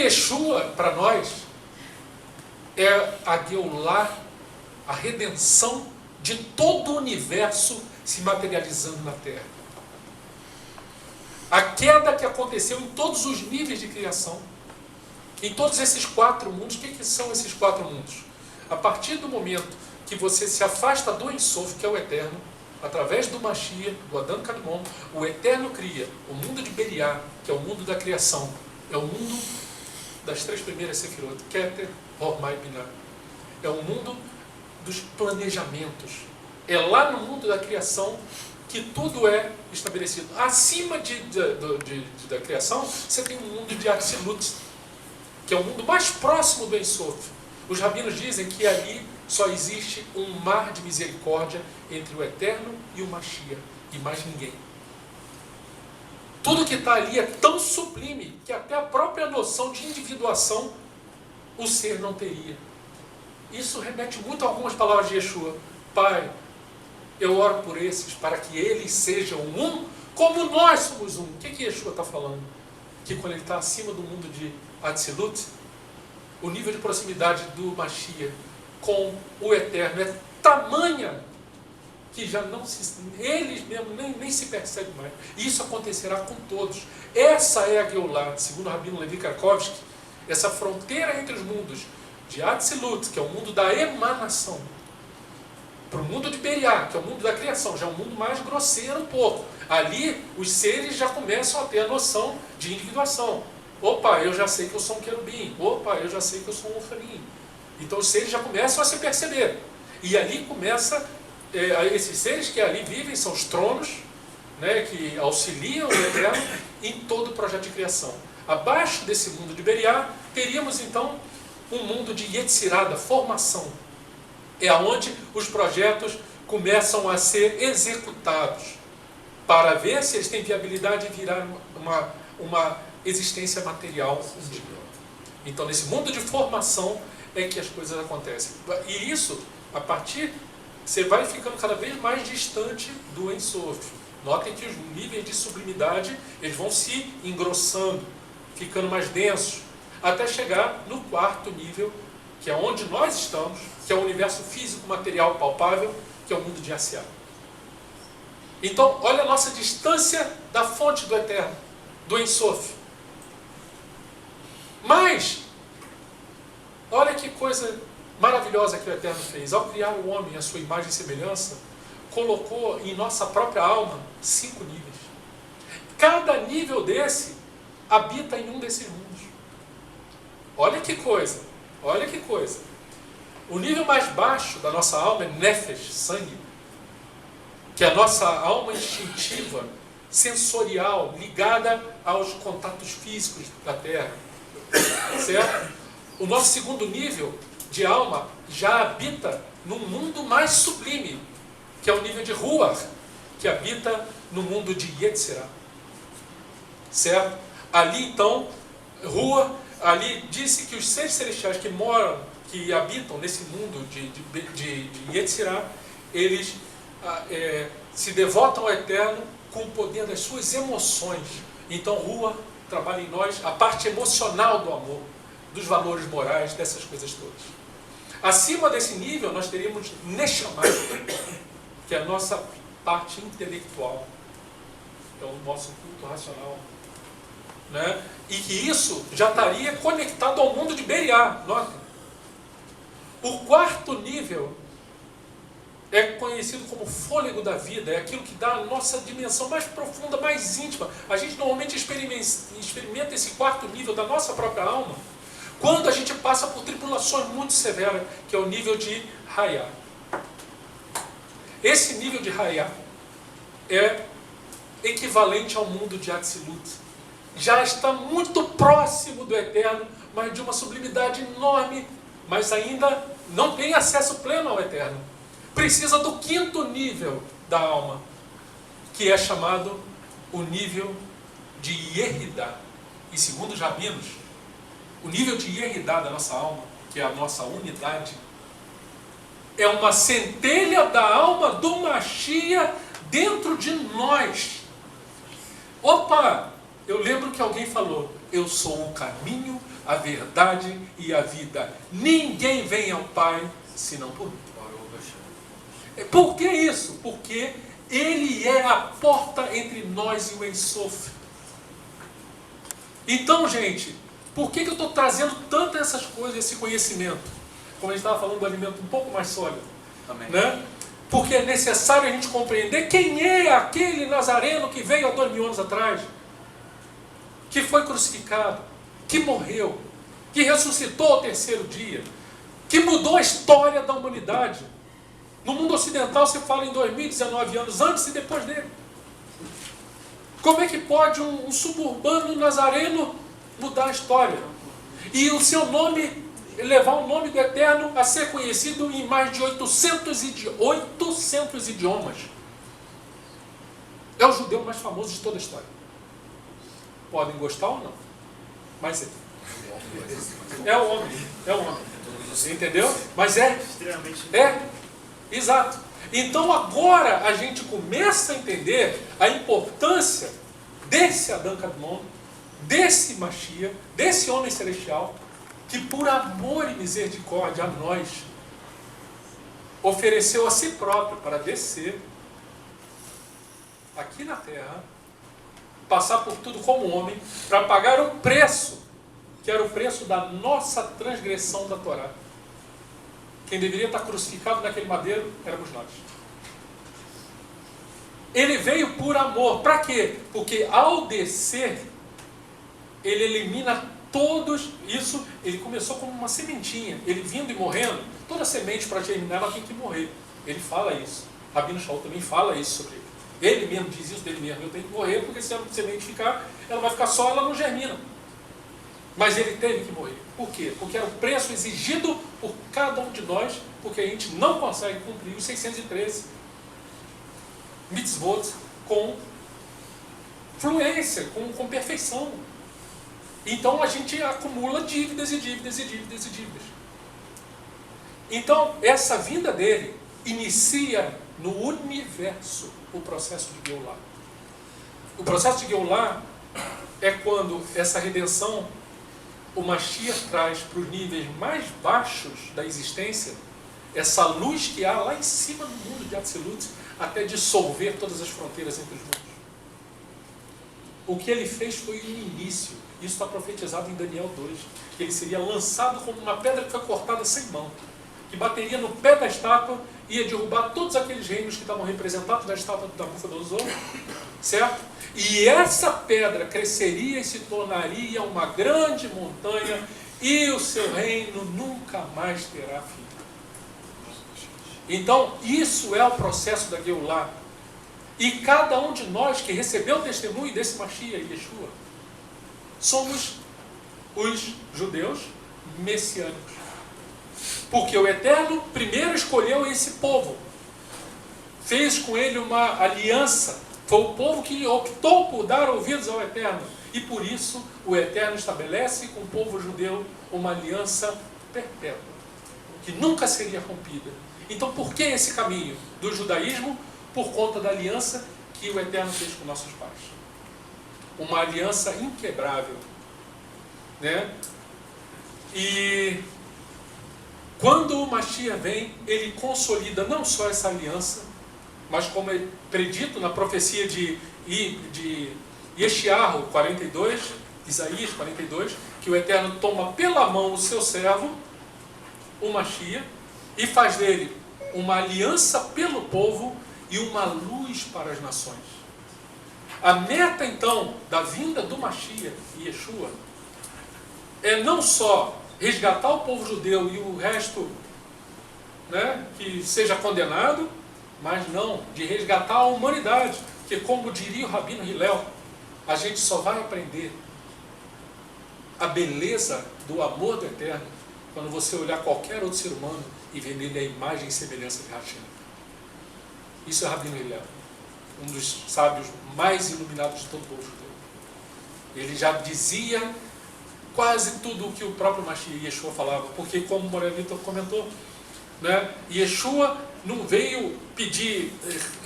Yeshua, para nós, é a Geulah, a redenção de todo o universo se materializando na Terra. A queda que aconteceu em todos os níveis de criação, em todos esses 4 mundos. O que são esses 4 mundos? A partir do momento que você se afasta do Ein Sof, que é o Eterno, através do Mashiach, do Adam Kadmon, o Eterno cria o mundo de Beriá, que é o mundo da criação, é o mundo das 3 primeiras Sefirot, Keter, Hormah e Binah. É o mundo dos planejamentos. É lá no mundo da criação que tudo é estabelecido. Acima da criação, você tem um mundo de Atzilut, que é o mundo mais próximo do Ein Sof. Os rabinos dizem que ali só existe um mar de misericórdia entre o Eterno e o Mashiach, e mais ninguém. Tudo que está ali é tão sublime que até a própria noção de individuação o ser não teria. Isso remete muito a algumas palavras de Yeshua. Pai, eu oro por esses para que eles sejam um como nós somos um. O que Yeshua está falando? Que quando ele está acima do mundo de Atzilut, o nível de proximidade do Mashiach com o Eterno é tamanha que já não se, eles mesmos nem se percebem mais. Isso acontecerá com todos. Essa é a Geulah, segundo o Rabino Levi Karkovsky, essa fronteira entre os mundos de Atzilut, que é o mundo da emanação, para o mundo de Beriá, que é o mundo da criação, já é um mundo mais grosseiro um pouco. Ali, os seres já começam a ter a noção de individuação. Opa, eu já sei que eu sou um querubim. Opa, eu já sei que eu sou um ofanim. Então os seres já começam a se perceber. E ali começa, esses seres que ali vivem são os tronos, né, que auxiliam o Eterno em todo o projeto de criação. Abaixo desse mundo de Beriá, teríamos então um mundo de Yetzirah, da formação. É onde os projetos começam a ser executados, para ver se eles têm viabilidade de virar uma existência material. Então, nesse mundo de formação é que as coisas acontecem. E isso, a partir, você vai ficando cada vez mais distante do Ein Sof. Notem que os níveis de sublimidade, eles vão se engrossando, ficando mais densos, até chegar no 4º nível, que é onde nós estamos, que é o universo físico, material, palpável, que é o mundo de Asiá. Então, olha a nossa distância da fonte do Eterno, do Ein Sof. Mas, olha que coisa maravilhosa que o Eterno fez. Ao criar o homem à sua imagem e semelhança, colocou em nossa própria alma 5 níveis. Cada nível desse habita em um desses mundos. Olha que coisa, olha que coisa. O nível mais baixo da nossa alma é Nefesh, sangue, que é a nossa alma instintiva, sensorial, ligada aos contatos físicos da Terra. Certo? O nosso 2º nível de alma já habita num mundo mais sublime, que é o nível de Ruach, que habita no mundo de Yetzirah. Certo? Ali então, Ruach, ali disse que os seres celestiais que moram, que habitam nesse mundo de Yetzirah, eles se devotam ao Eterno com o poder das suas emoções. Então Ruach trabalha em nós a parte emocional do amor, dos valores morais, dessas coisas todas. Acima desse nível nós teríamos Neshama, que é a nossa parte intelectual, é o nosso culto racional, né? E que isso já estaria conectado ao mundo de Beriá. Notem. O 4º nível é conhecido como fôlego da vida, é aquilo que dá a nossa dimensão mais profunda, mais íntima. A gente normalmente experimenta esse 4º nível da nossa própria alma quando a gente passa por tribulações muito severas, que é o nível de Hayá. Esse nível de Hayá é equivalente ao mundo de Atzilut. Já está muito próximo do Eterno, mas de uma sublimidade enorme, mas ainda não tem acesso pleno ao Eterno. Precisa do 5º nível da alma, que é chamado o nível de Yeridá. E segundo os rabinos, o nível de Yeridá da nossa alma, que é a nossa unidade, é uma centelha da alma do Mashiach dentro de nós. Opa! Eu lembro que alguém falou: eu sou o caminho, a verdade e a vida. Ninguém vem ao Pai senão por mim. Por que isso? Porque Ele é a porta entre nós e o enxofre. Então, gente, por que eu estou trazendo tanto essas coisas, esse conhecimento? Como a gente estava falando do alimento um pouco mais sólido. Amém. Né? Porque é necessário a gente compreender quem é aquele Nazareno que veio há 2000 anos atrás, que foi crucificado, que morreu, que ressuscitou ao terceiro dia, que mudou a história da humanidade. No mundo ocidental se fala em 2019 anos, antes e depois dele. Como é que pode um suburbano nazareno mudar a história? E o seu nome, levar o nome do Eterno a ser conhecido em mais de 800 idiomas. É o judeu mais famoso de toda a história. Podem gostar ou não, mas é o homem. É o homem. Entendeu? Mas é. Exato. Então agora a gente começa a entender a importância desse Adão Kadmon, desse Mashiach, desse homem celestial, que por amor e misericórdia a nós, ofereceu a si próprio para descer aqui na terra, passar por tudo como homem, para pagar o preço, que era o preço da nossa transgressão da Torá. Quem deveria estar crucificado naquele madeiro éramos nós. Ele veio por amor. Para quê? Porque ao descer, ele elimina todos isso. Ele começou como uma sementinha. Ele vindo e morrendo, toda semente para germinar ela tem que morrer. Ele fala isso. Rabino Shaul também fala isso sobre ele. Ele mesmo diz isso dele mesmo. Eu tenho que morrer porque se a semente ficar, ela vai ficar só, ela não germina. Mas ele teve que morrer. Por quê? Porque era o preço exigido por cada um de nós, porque a gente não consegue cumprir os 613 mitzvot com fluência, com perfeição. Então a gente acumula dívidas e dívidas e dívidas e dívidas. Então essa vinda dele inicia no universo o processo de Geulah. O processo de Geulah é quando essa redenção o Mashiach traz para os níveis mais baixos da existência essa luz que há lá em cima do mundo de Atzilut, até dissolver todas as fronteiras entre os mundos. O que ele fez foi o início. Isso está profetizado em Daniel 2, que ele seria lançado como uma pedra que foi cortada sem mão, que bateria no pé da estátua e ia derrubar todos aqueles reinos que estavam representados na estátua da Nabucodonosor, certo? E essa pedra cresceria e se tornaria uma grande montanha, e o seu reino nunca mais terá fim. Então, isso é o processo da Geulah. E cada um de nós que recebeu o testemunho desse Mashiach, Yeshua, somos os judeus messiânicos. Porque o Eterno primeiro escolheu esse povo, fez com ele uma aliança. Foi o povo que optou por dar ouvidos ao Eterno. E por isso o Eterno estabelece com o povo judeu uma aliança perpétua, que nunca seria rompida. Então por que esse caminho do judaísmo? Por conta da aliança que o Eterno fez com nossos pais. Uma aliança inquebrável. Né? E quando o Mashiach vem, ele consolida não só essa aliança, mas como é predito na profecia de Yeshayahu 42, Isaías 42, que o Eterno toma pela mão o seu servo, o Mashiach, e faz dele uma aliança pelo povo e uma luz para as nações. A meta, então, da vinda do Mashiach, Yeshua, é não só resgatar o povo judeu e o resto, né, que seja condenado, mas não, de resgatar a humanidade, que, como diria o Rabino Hillel, a gente só vai aprender a beleza do amor do Eterno quando você olhar qualquer outro ser humano e ver nele a imagem e semelhança de Hashem. Isso é Rabino Hillel, um dos sábios mais iluminados de todo o povo judeu. Ele já dizia quase tudo o que o próprio Mashiach Yeshua falava, porque, como o Morelito comentou, né, Yeshua não veio pedir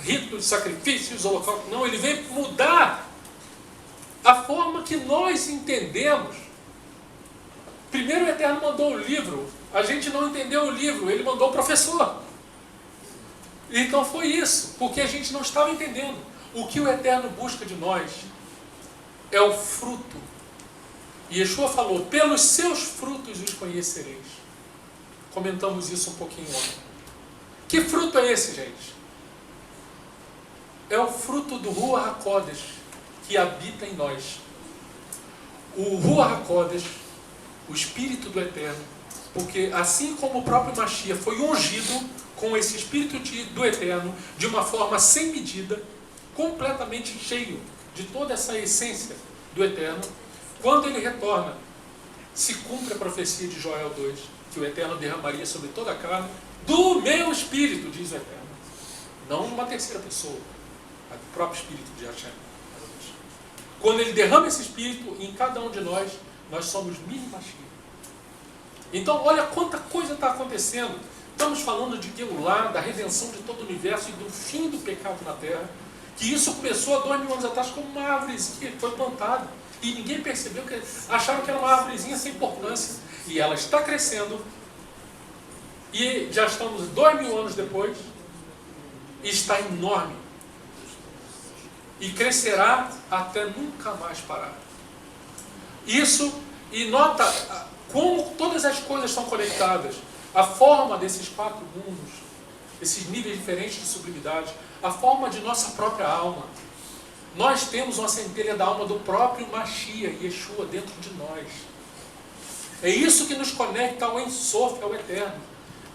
ritos, sacrifícios, holocaustos, não, ele veio mudar a forma que nós entendemos. Primeiro o Eterno mandou o livro, a gente não entendeu o livro, ele mandou o professor. Então foi isso, porque a gente não estava entendendo. O que o Eterno busca de nós é o fruto. E Yeshua falou, pelos seus frutos os conhecereis. Comentamos isso um pouquinho ontem. Que fruto é esse, gente? É o fruto do Ruach HaKodesh, que habita em nós. O Ruach HaKodesh, o Espírito do Eterno, porque assim como o próprio Mashiach foi ungido com esse Espírito do Eterno, de uma forma sem medida, completamente cheio de toda essa essência do Eterno, quando ele retorna, se cumpre a profecia de Joel 2, que o Eterno derramaria sobre toda a carne, do meu Espírito, diz o Eterno. Não uma terceira pessoa, o próprio Espírito de Hashem. Quando ele derrama esse Espírito em cada um de nós, nós somos mini Mashiach. Então, olha quanta coisa está acontecendo. Estamos falando de Geulah, da redenção de todo o universo e do fim do pecado na Terra. Que isso começou há 2000 anos atrás como uma árvorezinha que foi plantada. E ninguém percebeu, que acharam que era uma árvorezinha sem importância. E ela está crescendo. E já estamos 2000 anos depois. E está enorme. E crescerá até nunca mais parar. Isso, e nota como todas as coisas estão conectadas. A forma desses 4 mundos, esses níveis diferentes de sublimidade, a forma de nossa própria alma. Nós temos uma centelha da alma do próprio Mashiach, Yeshua, dentro de nós. É isso que nos conecta ao Ein Sof, ao Eterno.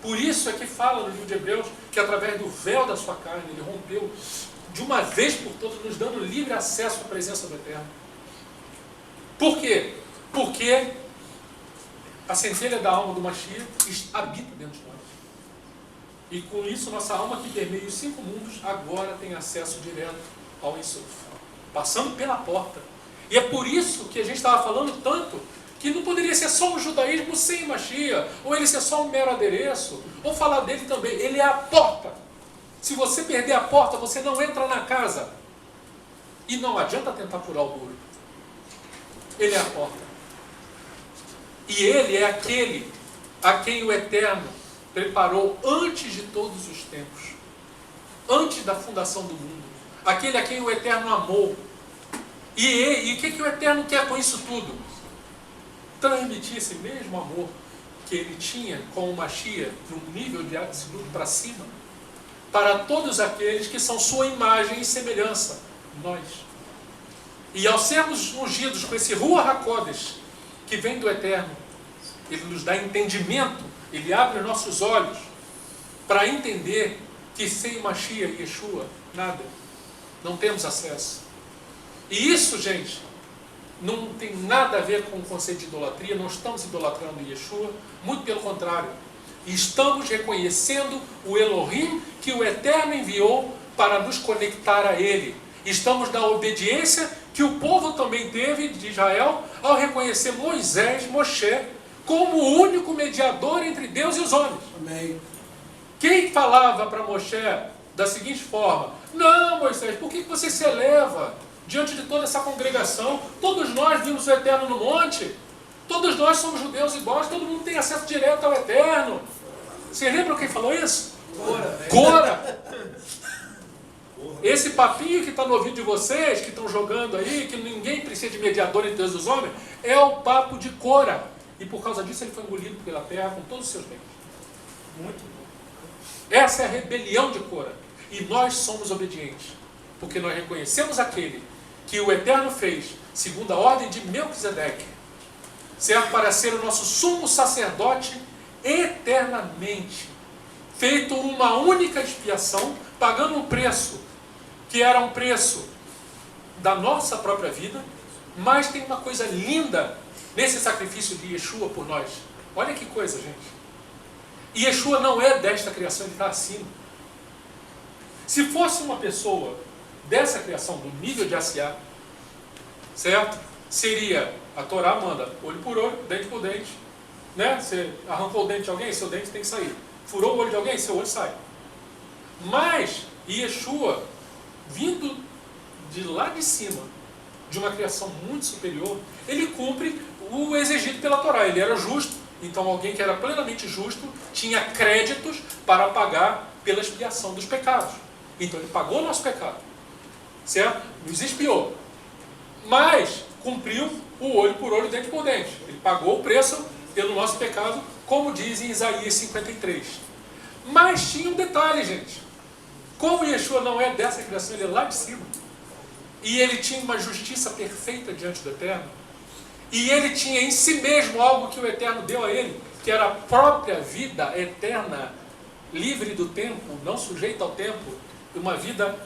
Por isso é que fala no livro de Hebreus que através do véu da sua carne, ele rompeu de uma vez por todas, nos dando livre acesso à presença do Eterno. Por quê? Porque a centelha da alma do Mashiach habita dentro de nós. E com isso, nossa alma que permeia os 5 mundos, agora tem acesso direto ao Ein Sof, passando pela porta. E é por isso que a gente estava falando tanto, que não poderia ser só um judaísmo sem Mashiach, ou ele ser só um mero adereço, ou falar dele também. Ele é a porta. Se você perder a porta, você não entra na casa. E não adianta tentar furar o muro. Ele é a porta. E ele é aquele a quem o Eterno preparou antes de todos os tempos. Antes da fundação do mundo. Aquele a quem o Eterno amou. E o que o Eterno quer com isso tudo? Transmitir esse mesmo amor que ele tinha com o Mashiach, num nível de absoluto para cima, para todos aqueles que são sua imagem e semelhança, nós. E ao sermos ungidos com esse Ruach HaKodesh, que vem do Eterno, ele nos dá entendimento, ele abre os nossos olhos para entender que sem Mashiach e Yeshua, nada, não temos acesso. E isso, gente, não tem nada a ver com o conceito de idolatria, não estamos idolatrando Yeshua, muito pelo contrário. Estamos reconhecendo o Elohim que o Eterno enviou para nos conectar a Ele. Estamos na obediência que o povo também teve de Israel ao reconhecer Moisés, Moshe, como o único mediador entre Deus e os homens. Amém. Quem falava para Moshe da seguinte forma: não, Moisés, por que você se eleva diante de toda essa congregação? Todos nós vimos o Eterno no monte. Todos nós somos judeus iguais, todo mundo tem acesso direto ao Eterno. Você lembra quem falou isso? Cora. Esse papinho que está no ouvido de vocês, que estão jogando aí, que ninguém precisa de mediador entre Deus e os homens, é o papo de Cora. E por causa disso ele foi engolido pela terra com todos os seus bens. Muito bom. Essa é a rebelião de Cora. E nós somos obedientes. Porque nós reconhecemos aquele que o Eterno fez, segundo a ordem de Melquisedeque, certo? Para ser o nosso sumo sacerdote eternamente, feito uma única expiação, pagando um preço, que era um preço da nossa própria vida, mas tem uma coisa linda nesse sacrifício de Yeshua por nós. Olha que coisa, gente. E Yeshua não é desta criação, ele está acima. Se fosse uma pessoa dessa criação, do nível de Asiá, certo? Seria, a Torá manda, olho por olho, dente por dente, né? Você arrancou o dente de alguém, seu dente tem que sair. Furou o olho de alguém, seu olho sai. Mas Yeshua, vindo de lá de cima, de uma criação muito superior, ele cumpre o exigido pela Torá. Ele era justo, então alguém que era plenamente justo tinha créditos para pagar pela expiação dos pecados. Então ele pagou o nosso pecado, certo? Nos expiou, mas cumpriu o olho por olho, dente por dente. Ele pagou o preço pelo nosso pecado, como diz em Isaías 53. Mas tinha um detalhe, gente. Como Yeshua não é dessa criação, ele é lá de cima, e ele tinha uma justiça perfeita diante do Eterno, e ele tinha em si mesmo algo que o Eterno deu a ele, que era a própria vida eterna, livre do tempo, não sujeita ao tempo, uma vida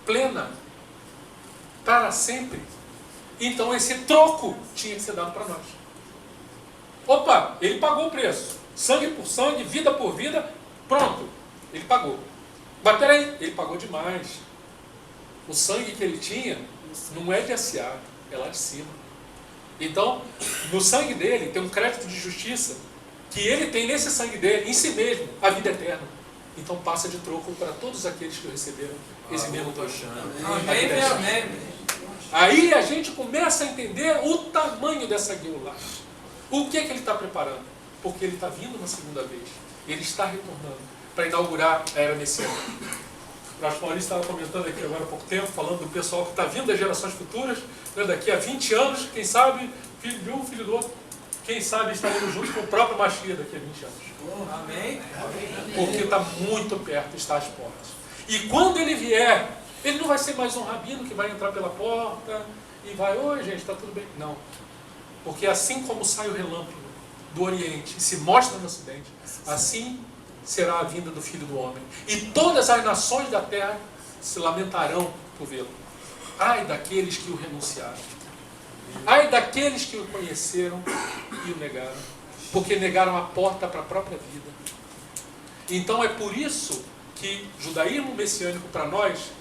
plena, para sempre. Então esse troco tinha que ser dado para nós. Opa, ele pagou o preço, sangue por sangue, vida por vida, pronto, ele pagou. Mas peraí, ele pagou demais. O sangue que ele tinha não é de Asiá, é lá de cima. Então, no sangue dele tem um crédito de justiça que ele tem nesse sangue dele, em si mesmo, a vida eterna. Então passa de troco para todos aqueles que o receberam esse mesmo tochão. Aí a gente começa a entender o tamanho dessa gueulá. O que é que ele está preparando? Porque ele está vindo uma segunda vez. Ele está retornando para inaugurar a era messiânica. O pastor Maurício estava comentando aqui agora há pouco tempo, falando do pessoal que está vindo das gerações futuras, né, daqui a 20 anos, quem sabe, filho de um, filho do outro, quem sabe estaremos juntos com o próprio Mashiach daqui a 20 anos. Amém? Porque está muito perto, está às portas. E quando ele vier, ele não vai ser mais um rabino que vai entrar pela porta e vai, oi gente, está tudo bem? Não. Porque assim como sai o relâmpago do Oriente e se mostra no Ocidente, assim será a vinda do Filho do Homem. E todas as nações da terra se lamentarão por vê-lo. Ai daqueles que o renunciaram. Ai daqueles que o conheceram e o negaram. Porque negaram a porta para a própria vida. Então é por isso que judaísmo messiânico para nós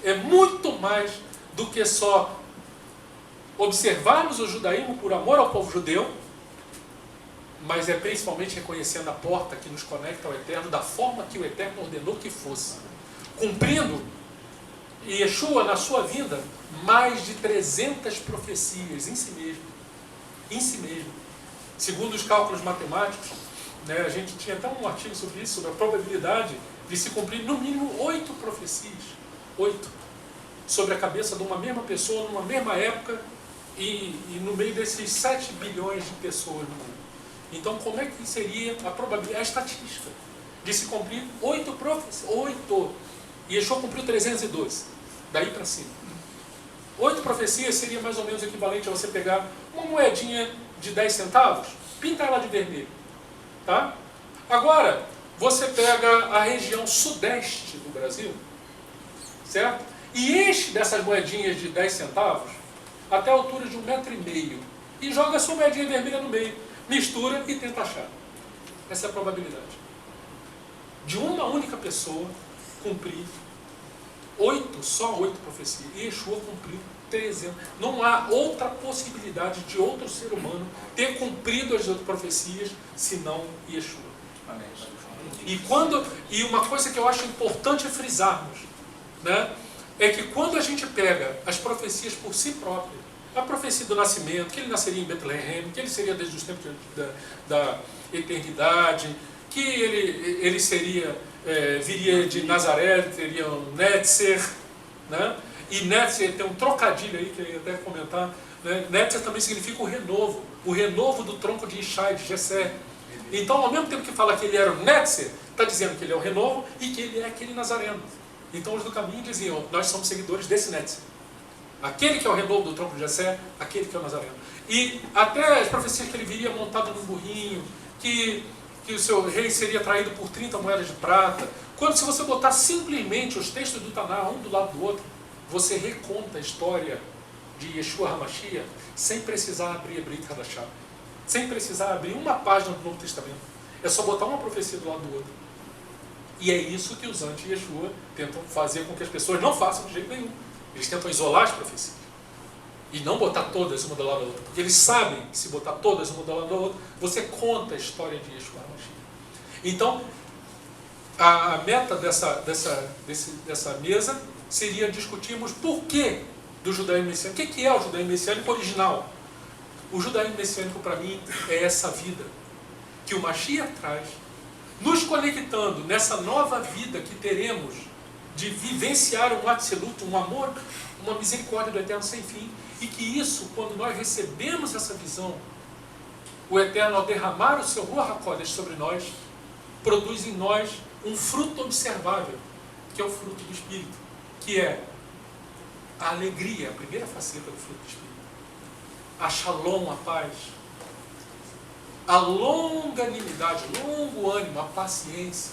é muito mais do que só observarmos o judaísmo por amor ao povo judeu, mas é principalmente reconhecendo a porta que nos conecta ao Eterno da forma que o Eterno ordenou que fosse. Cumprindo Yeshua na sua vinda mais de 300 profecias em si mesmo. Em si mesmo. Segundo os cálculos matemáticos, né, a gente tinha até um artigo sobre isso, sobre a probabilidade de se cumprir no mínimo 8 profecias. 8. Sobre a cabeça de uma mesma pessoa, numa mesma época, e no meio desses 7 bilhões de pessoas no mundo. Então, como é que seria a probabilidade, a estatística, de se cumprir 8 profecias? 8. E Yeshua cumpriu 312, daí para cima. 8 profecias seria mais ou menos equivalente a você pegar uma moedinha de 10 centavos, pintar ela de vermelho. Tá? Agora, você pega a região sudeste do Brasil, certo? E enche dessas moedinhas de 10 centavos até a altura de 1,5 m e joga a sua moedinha vermelha no meio, mistura e tenta achar. Essa é a probabilidade. De uma única pessoa cumprir 8, só 8 profecias. E Yeshua cumpriu 300. Não há outra possibilidade de outro ser humano ter cumprido as outras profecias senão Yeshua. Amém. E uma coisa que eu acho importante frisarmos, né, é que quando a gente pega as profecias por si próprias, a profecia do nascimento, que ele nasceria em Betlehem, que ele seria desde os tempos da eternidade, que ele seria, viria de Nazaré, teria um Netzer, né? E Netzer tem um trocadilho aí, que eu ia até comentar, né? Netzer também significa o renovo do tronco de Ishai, de Jessé. Então, ao mesmo tempo que fala que ele era o Netzer, está dizendo que ele é o renovo e que ele é aquele nazareno. Então os do caminho diziam, nós somos seguidores desse Netzer. Aquele que é o renovo do tronco de Jessé, aquele que é o nazareno. E até as profecias que ele viria montado num burrinho, que o seu rei seria traído por 30 moedas de prata. Quando, se você botar simplesmente os textos do Taná, um do lado do outro, você reconta a história de Yeshua HaMashiach sem precisar abrir a Brit Hadashah, sem precisar abrir uma página do Novo Testamento. É só botar uma profecia do lado do outro. E é isso que os anti-Yeshua tentam fazer com que as pessoas não façam de jeito nenhum. Eles tentam isolar as profecias. E não botar todas uma do lado da outra. Porque eles sabem que se botar todas uma do lado da outra, você conta a história de Yeshua HaMashiach. Então, a meta dessa mesa seria discutirmos por que do judaísmo messiânico. O que é o judaísmo messiânico original? O judaísmo messiânico, para mim, é essa vida que o Mashiach traz, nos conectando nessa nova vida que teremos de vivenciar um absoluto, um amor, uma misericórdia do Eterno sem fim, e que isso, quando nós recebemos essa visão, o Eterno, ao derramar o seu Ruach HaKodesh sobre nós, produz em nós um fruto observável, que é o fruto do Espírito, que é a alegria, a primeira faceta do fruto do Espírito, a shalom, a paz, a longanimidade, longo ânimo, a paciência,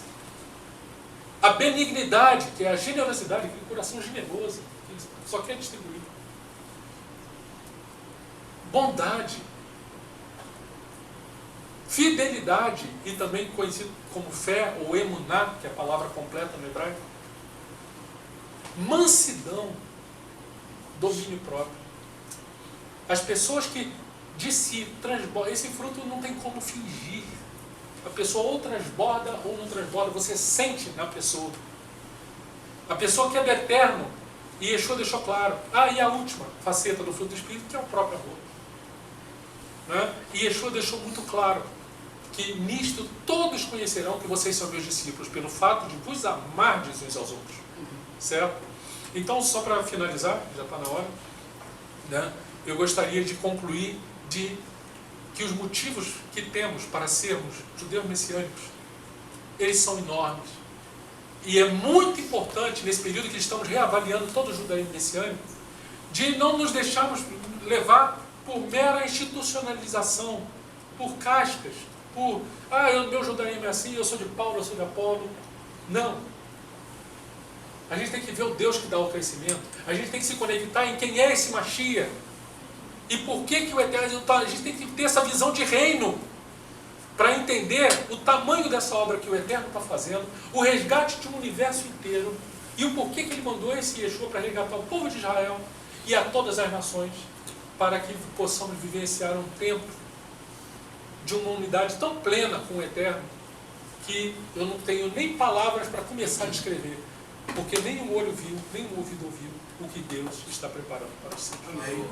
a benignidade, que é a generosidade, aquele coração generoso, que só quer distribuir, bondade, fidelidade, e também conhecido como fé, ou emuná, que é a palavra completa no hebraico, mansidão, domínio próprio. As pessoas que de si transbordam, esse fruto não tem como fingir. A pessoa ou transborda ou não transborda, você sente na pessoa. A pessoa que é do Eterno, e Yeshua deixou claro. E a última faceta do fruto do Espírito, que é o próprio amor. Né? E Yeshua deixou muito claro que nisto todos conhecerão que vocês são meus discípulos, pelo fato de vos amardes uns aos outros. Certo? Então, só para finalizar, já está na hora, né? Eu gostaria de concluir que os motivos que temos para sermos judeus messiânicos, eles são enormes. E é muito importante, nesse período que estamos reavaliando todo o judaísmo messiânico, de não nos deixarmos levar por mera institucionalização, por cascas, por, meu judaísmo é assim, eu sou de Paulo, eu sou de Apolo. Não. A gente tem que ver o Deus que dá o crescimento. A gente tem que se conectar em quem é esse Mashiach. E por que o Eterno... A gente tem que ter essa visão de reino para entender o tamanho dessa obra que o Eterno está fazendo, o resgate de um universo inteiro, e o porquê que ele mandou esse Yeshua para resgatar o povo de Israel e a todas as nações, para que possamos vivenciar um tempo de uma unidade tão plena com o Eterno, que eu não tenho nem palavras para começar a descrever, porque nem o olho viu, nem o ouvido ouviu o que Deus está preparando para si. Amém.